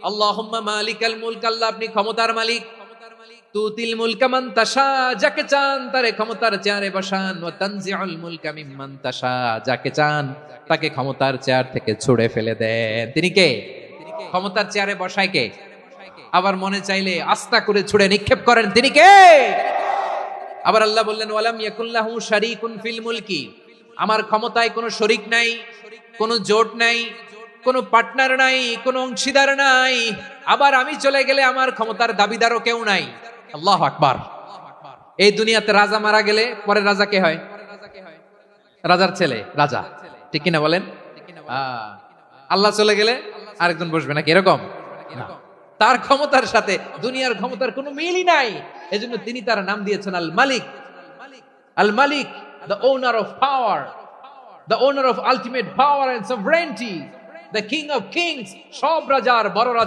আল্লাহুম্মা মালিকাল মুলক, আল্লাহ আপনি ক্ষমতার মালিক। তুতিল মুলকা মান তাশা, যাকে চান তারে ক্ষমতার চেয়ারে বসান। ওয়া তানজিউল মুলকা মিম্মান তাশা, যাকে চান তাকে ক্ষমতার চেয়ার থেকে ছুড়ে ফেলে দেন। তিনি কে? ক্ষমতার চেয়ারে বসায় কে? আবার মনে চাইলে আস্তা করে ছুড়ে নিক্ষেপ করেন। তিনি কে? আবার আল্লাহ বললেন ওয়ালাম ইয়াকুল্লাহু শারীকুন ফিল মুলকি, আমার ক্ষমতায় কোনো শরীক নাই, কোনো জোট নাই, কোনো পার্টনার নাই, কোনো অংশীদার নাই। আবার আমি চলে গেলে আমার ক্ষমতার দাবিদারও কেউ নাই। আল্লাহু আকবার। এই দুনিয়াতে রাজা মারা গেলে পরে রাজা কে হয়? রাজার ছেলে রাজা, ঠিক কিনা বলেন? আল্লাহ চলে গেলে আরেকজন বসবে নাকি এরকম না। তার ক্ষমতার সাথে দুনিয়ার ক্ষমতার কোনো মিলই নাই। এজন্য তিনি তার নাম দিয়েছেন আল মালিক। আল মালিক, the owner of power, the owner of ultimate power and sovereignty, the king of kings, সব রাজার বড় রাজা।